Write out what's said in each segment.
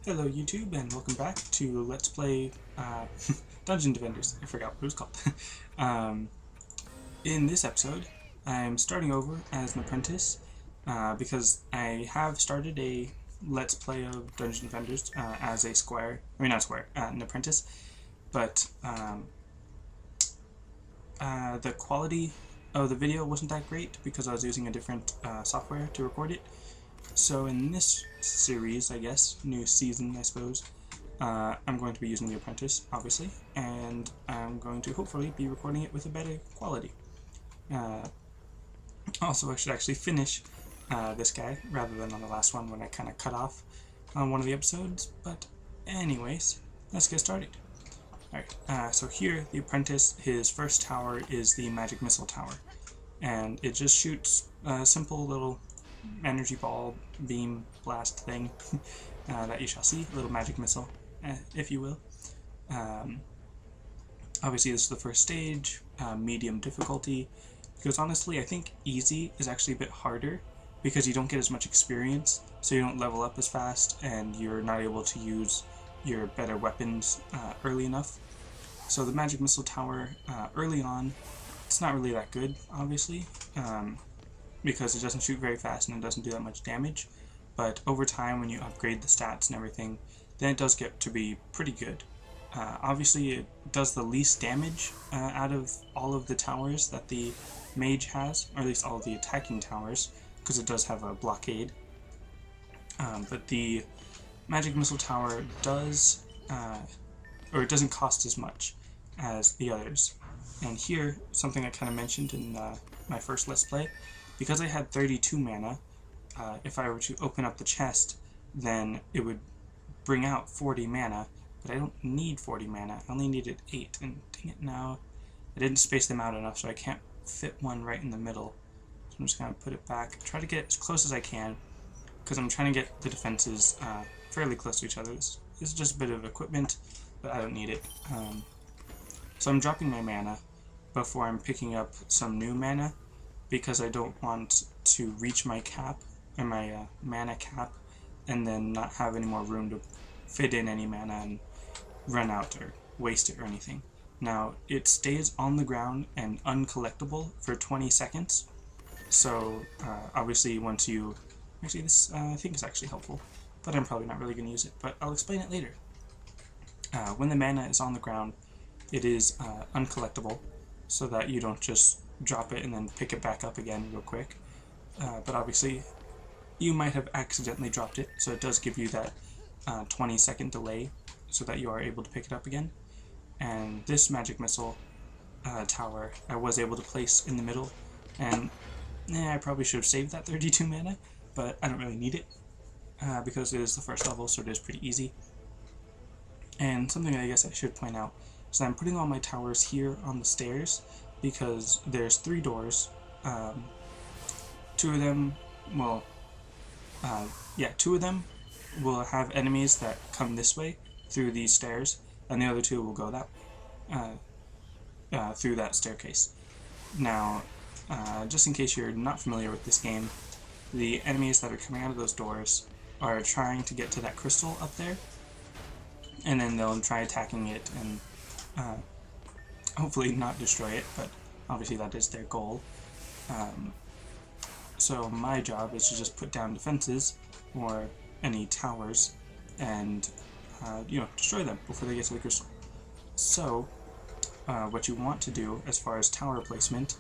Hello YouTube and welcome back to Let's Play Dungeon Defenders. I forgot what it was called. In this episode, I'm starting over as an apprentice because I have started a Let's Play of Dungeon Defenders as a squire. I mean not squire, an apprentice. But the quality of the video wasn't that great because I was using a different software to record it. So in this series, I guess, new season I suppose, I'm going to be using the Apprentice, obviously, and I'm going to hopefully be recording it with a better quality. Also, I should actually finish this guy, rather than on the last one when I kind of cut off on one of the episodes, but anyways, let's get started. Alright, so here, the Apprentice, his first tower is the Magic Missile Tower, and it just shoots a simple little energy ball beam blast thing that you shall see, a little magic missile, if you will. Obviously this is the first stage, medium difficulty, because honestly I think easy is actually a bit harder because you don't get as much experience, so you don't level up as fast and you're not able to use your better weapons early enough. So the magic missile tower, early on, it's not really that good, obviously, because it doesn't shoot very fast and it doesn't do that much damage, but over time when you upgrade the stats and everything, then it does get to be pretty good. Obviously it does the least damage out of all of the towers that the mage has, or at least all of the attacking towers, because it does have a blockade. But the magic missile tower does, or it doesn't cost as much as the others. And here, something I kind of mentioned in my first Let's Play, because I had 32 mana, if I were to open up the chest, then it would bring out 40 mana, but I don't need 40 mana, I only needed 8, and dang it now, I didn't space them out enough, so I can't fit one right in the middle. So I'm just going to put it back, try to get as close as I can, because I'm trying to get the defenses fairly close to each other. This is just a bit of equipment, but I don't need it. So I'm dropping my mana before I'm picking up some new mana, because I don't want to reach my cap, or my mana cap, and then not have any more room to fit in any mana and run out or waste it or anything. Now, it stays on the ground and uncollectible for 20 seconds, so obviously once you... Actually, this I think is actually helpful, but I'm probably not really going to use it, but I'll explain it later. When the mana is on the ground, it is uncollectible, so that you don't just drop it and then pick it back up again real quick. But obviously you might have accidentally dropped it, so it does give you that 20-second delay so that you are able to pick it up again. And this magic missile tower I was able to place in the middle, and I probably should have saved that 32 mana, but I don't really need it because it is the first level, so it is pretty easy. And something I guess I should point out is that I'm putting all my towers here on the stairs, because there's 3 doors. 2 of them will, two of them will have enemies that come this way through these stairs, and the other 2 will go that through that staircase. Now, just in case you're not familiar with this game, the enemies that are coming out of those doors are trying to get to that crystal up there, and then they'll try attacking it and hopefully not destroy it, but obviously that is their goal. So my job is to just put down defenses or any towers and destroy them before they get to the crystal. So what you want to do as far as tower placement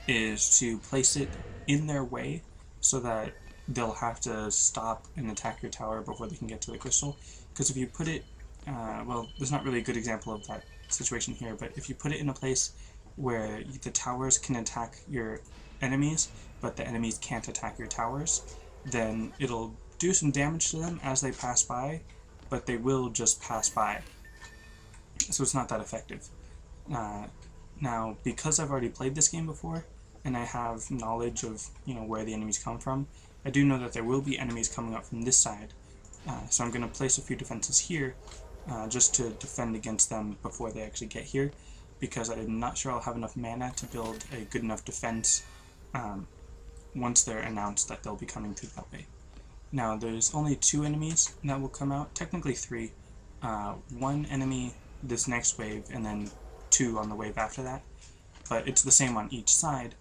is to place it in their way so that they'll have to stop and attack your tower before they can get to the crystal. Because if you put it well, there's not really a good example of that situation here, but if you put it in a place where the towers can attack your enemies, but the enemies can't attack your towers, then it'll do some damage to them as they pass by, but they will just pass by. So it's not that effective. Now, because I've already played this game before, and I have knowledge of where the enemies come from, I do know that there will be enemies coming up from this side. So I'm going to place a few defenses here, just to defend against them before they actually get here, because I'm not sure I'll have enough mana to build a good enough defense once they're announced that they'll be coming through that way. Now there's only 2 enemies that will come out, technically 3. 1 enemy this next wave, and then 2 on the wave after that. But it's the same on each side,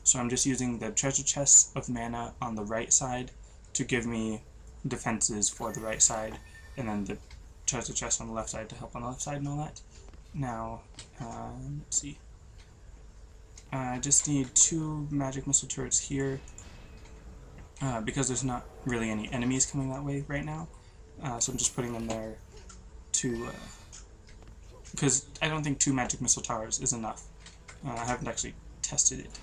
so I'm just using the treasure chests of mana on the right side to give me defenses for the right side, and then the treasure chest on the left side to help on the left side and all that. Now, let's see. I just need 2 magic missile turrets here, because there's not really any enemies coming that way right now. So I'm just putting them there to, because I don't think 2 magic missile towers is enough. I haven't actually tested it.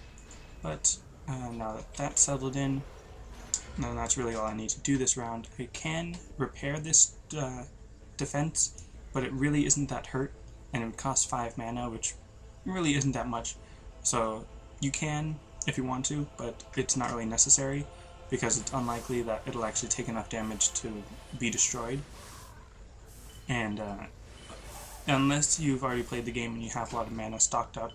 But now that that's settled in, then that's really all I need to do this round. I can repair this defense, but it really isn't that hurt, and it would cost 5 mana, which really isn't that much. So you can if you want to, but it's not really necessary, because it's unlikely that it'll actually take enough damage to be destroyed. And unless you've already played the game and you have a lot of mana stocked up,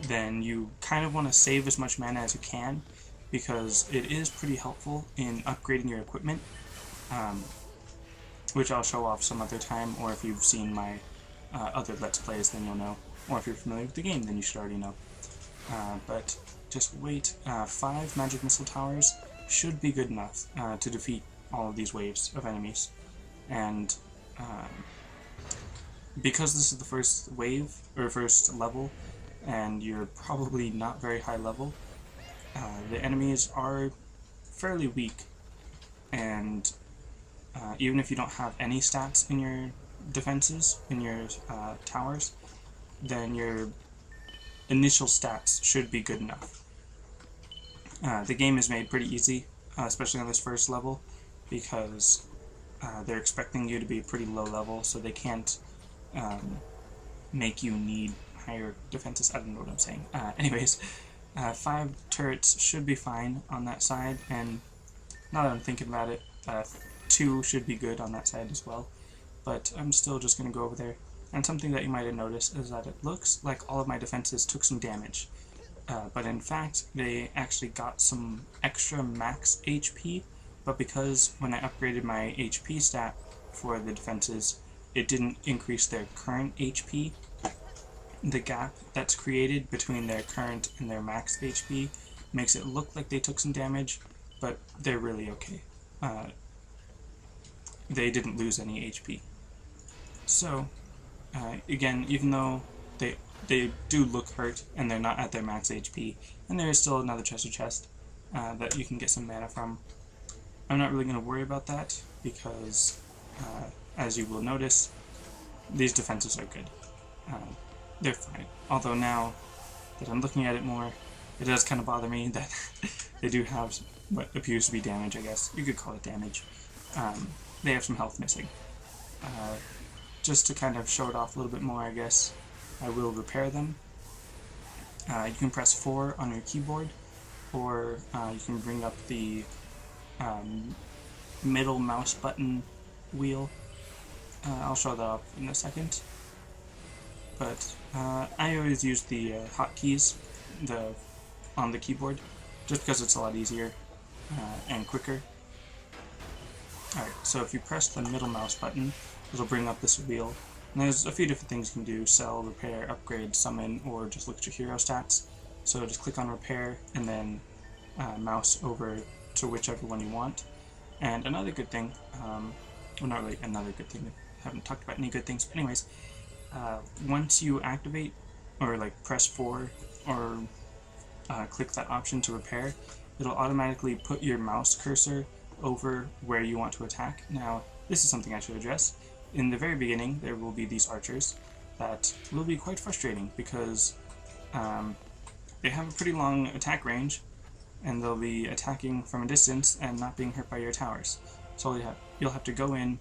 then you kind of want to save as much mana as you can, because it is pretty helpful in upgrading your equipment, which I'll show off some other time, or if you've seen my other Let's Plays, then you'll know, or if you're familiar with the game, then you should already know. But just wait. 5 magic missile towers should be good enough to defeat all of these waves of enemies, and because this is the first wave, or first level, and you're probably not very high level, the enemies are fairly weak, and even if you don't have any stats in your defenses, in your towers, then your initial stats should be good enough. The game is made pretty easy, especially on this first level, because they're expecting you to be pretty low level, so they can't make you need higher defenses. I don't know what I'm saying. Anyways, 5 turrets should be fine on that side, and now that I'm thinking about it, 2 should be good on that side as well, but I'm still just going to go over there. And something that you might have noticed is that it looks like all of my defenses took some damage, but in fact they actually got some extra max HP, but because when I upgraded my HP stat for the defenses, it didn't increase their current HP. The gap that's created between their current and their max HP makes it look like they took some damage, but they're really okay. They didn't lose any HP. So, again, even though they do look hurt and they're not at their max HP, and there is still another treasure chest that you can get some mana from, I'm not really going to worry about that, because as you will notice, these defenses are good. They're fine. Although now that I'm looking at it more, it does kind of bother me that they do have what appears to be damage, I guess. You could call it damage. They have some health missing. Just to kind of show it off a little bit more, I guess, I will repair them. You can press 4 on your keyboard, or you can bring up the middle mouse button wheel. I'll show that off in a second. But I always use the hotkeys on the keyboard, just because it's a lot easier and quicker. Alright, so if you press the middle mouse button, it'll bring up this wheel. And there's a few different things you can do: sell, repair, upgrade, summon, or just look at your hero stats. So just click on repair and then mouse over to whichever one you want. And another good thing, well, not really another good thing, I haven't talked about any good things, but anyways, once you activate or like press 4 or click that option to repair, it'll automatically put your mouse cursor over where you want to attack. Now, this is something I should address. In the very beginning, there will be these archers that will be quite frustrating, because they have a pretty long attack range, and they'll be attacking from a distance and not being hurt by your towers. So you'll have to go in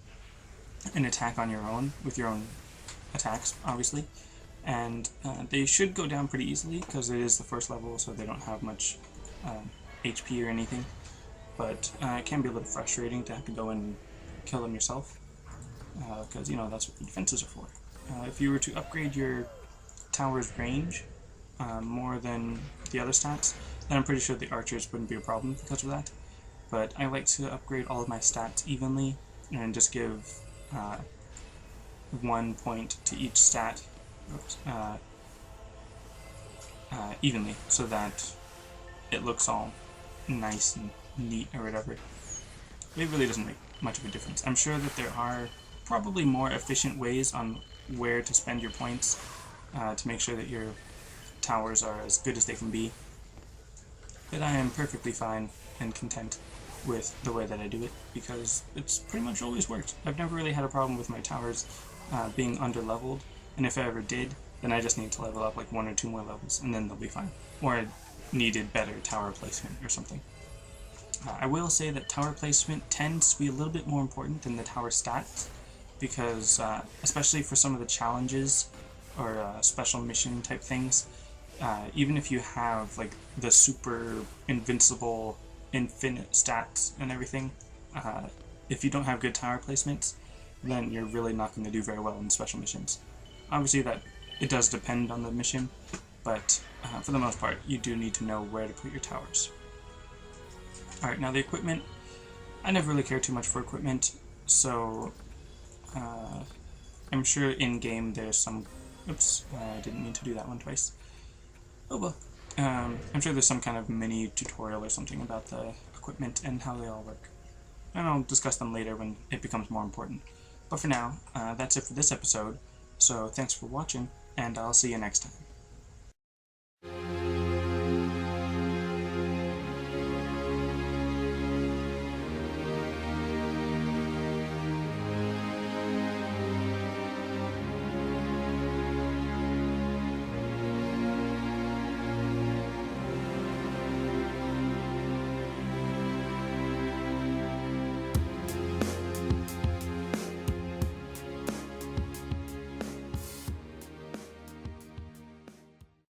and attack on your own, with your own attacks, obviously. And they should go down pretty easily, because it is the first level, so they don't have much HP or anything. But it can be a little frustrating to have to go in and kill them yourself, because, you know, that's what the defenses are for. If you were to upgrade your tower's range more than the other stats, then I'm pretty sure the archers wouldn't be a problem because of that. but I like to upgrade all of my stats evenly and just give 1 point to each stat evenly, so that it looks all nice and neat or whatever. It really doesn't make much of a difference. I'm sure that there are probably more efficient ways on where to spend your points to make sure that your towers are as good as they can be, but I am perfectly fine and content with the way that I do it, because it's pretty much always worked. I've never really had a problem with my towers being under-leveled, and if I ever did, then I just need to level up like 1 or 2 more levels, and then they'll be fine. Or I needed better tower placement or something. I will say that tower placement tends to be a little bit more important than the tower stats, because especially for some of the challenges or special mission type things, even if you have like the super invincible infinite stats and everything, if you don't have good tower placements, then you're really not going to do very well in special missions. Obviously that it does depend on the mission, but for the most part you do need to know where to put your towers. Alright, now the equipment. I never really care too much for equipment, so I'm sure in-game there's some... Oops, I didn't mean to do that one twice. Oh well. I'm sure there's some kind of mini tutorial or something about the equipment and how they all work. And I'll discuss them later when it becomes more important. But for now, that's it for this episode, so thanks for watching, and I'll see you next time.